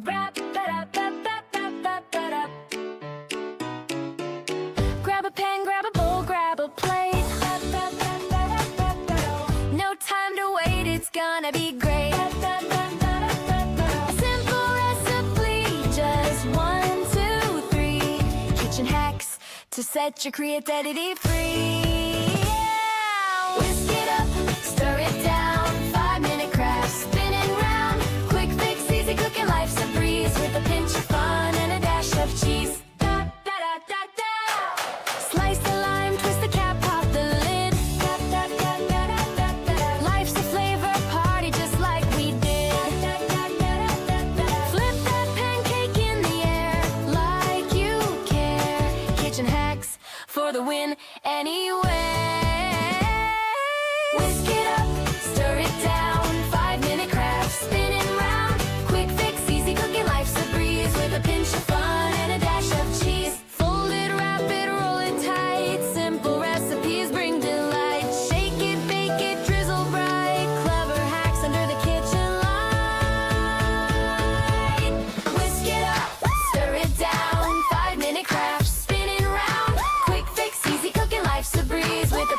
Rap-a-dap-dap-dap-dap-dap-dap. Grab a pen, grab a bowl, grab a plate. No time to wait, it's gonna be great. Simple recipe, just 1, 2, 3 kitchen hacks to set your creativity free. Yeah! Whisk it up, stir it down, 5-minute craft, spinning round. Quick fix, easy cooking, life's a breeze with a pinch of fun and a dash of cheese. Slice the lime, twist the cap, pop the lid. Life's a flavor party just like we did. Flip that pancake in the air like you care. Kitchen hacks for the win anywhere. Whisk it up, stir it down, 5-minute craft, spinning round. Quick fix, easy cooking, life's a breeze with a pinch of fun and a dash of cheese. Fold it, wrap it, roll it tight. Simple recipes bring delight. Shake it, bake it, drizzle bright. Clever hacks under the kitchen light. Whisk it up, stir it down, 5-minute craft, spinning round. Quick fix, easy cooking, life's a breeze with a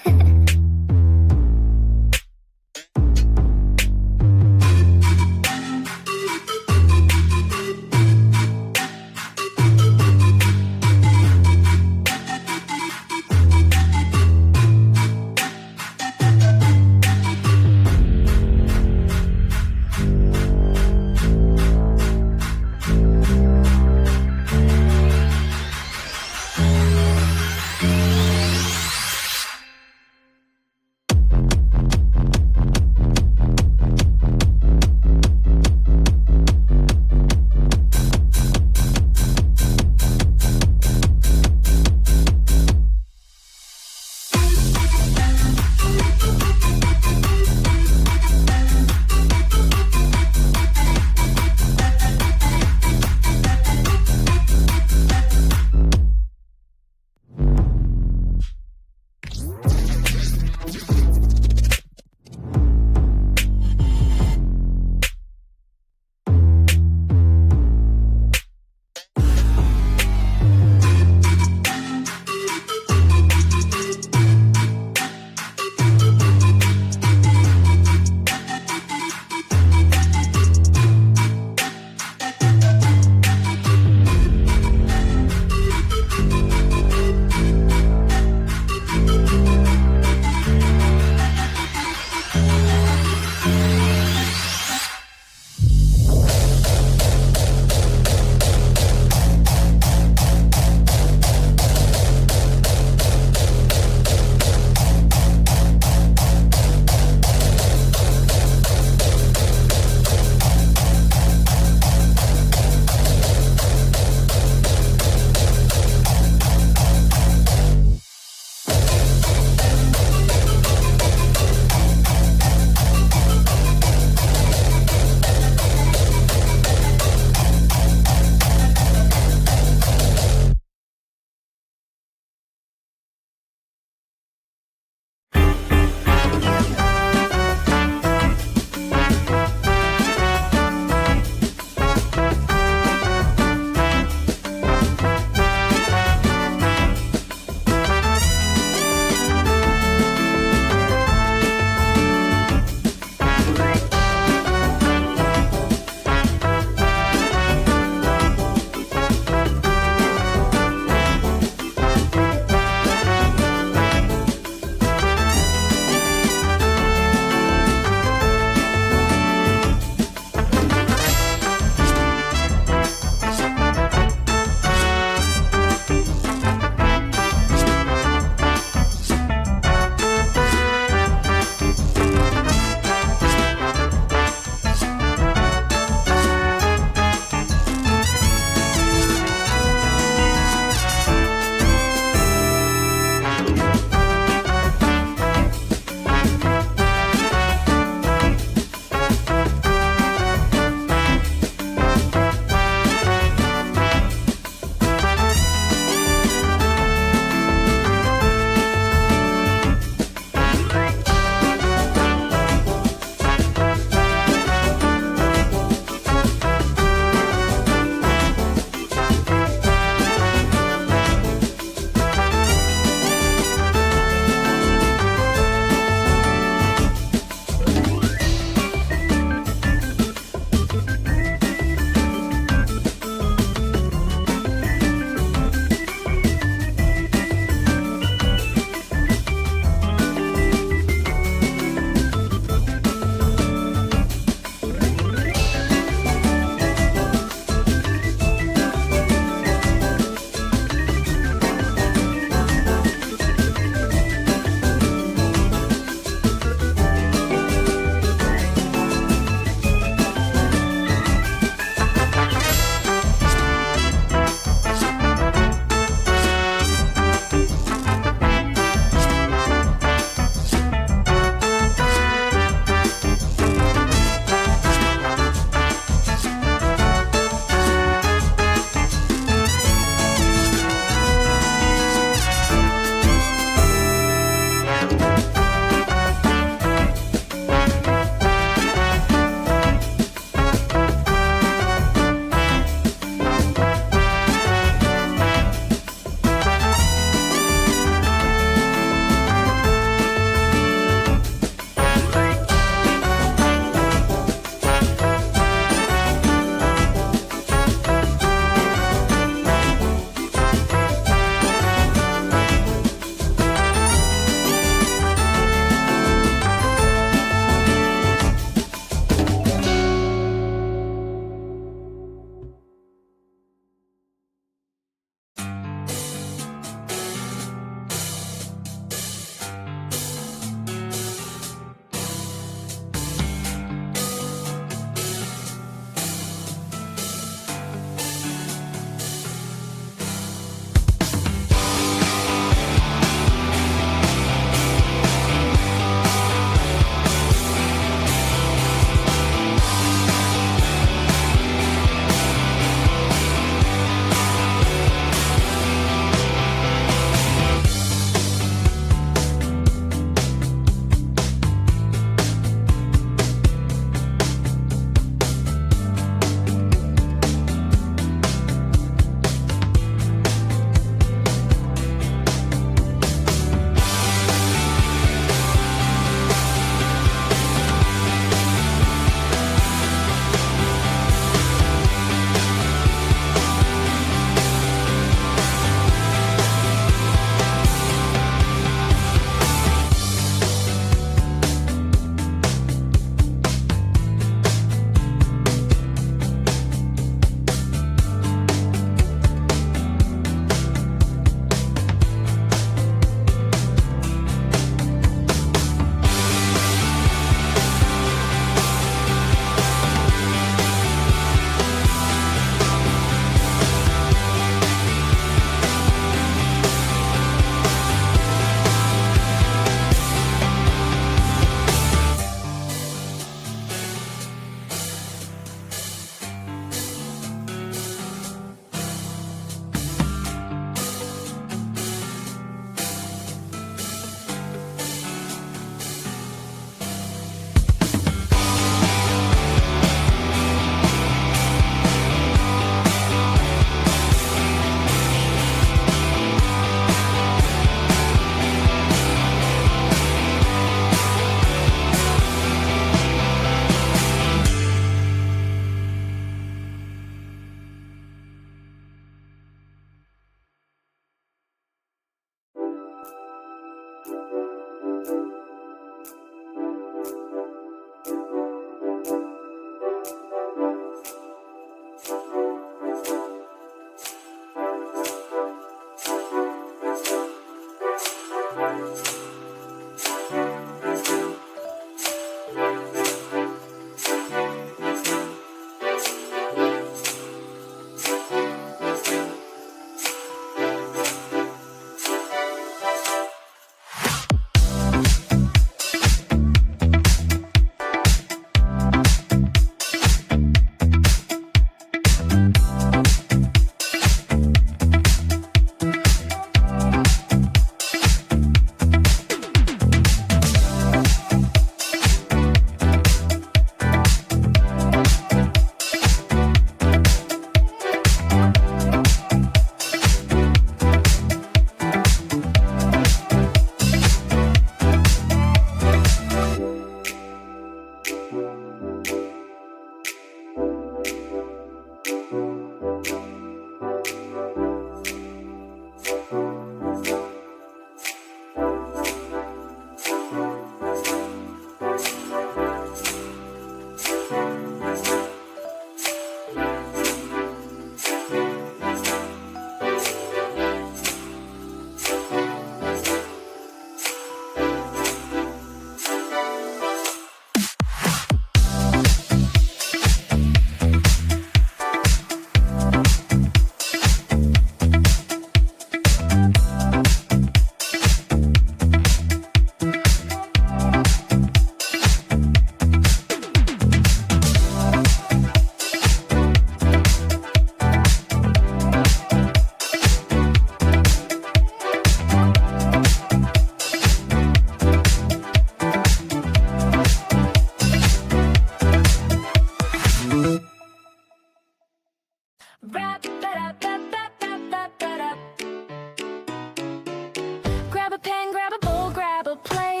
Grab a pen, grab a bowl, grab a plate.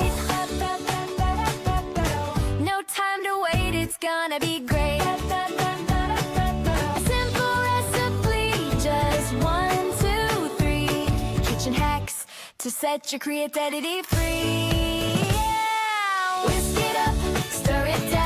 No time to wait, it's gonna be great. Simple recipe, just 1, 2, 3. Kitchen hacks to set your creativity free. Yeah! Whisk it up, stir it down.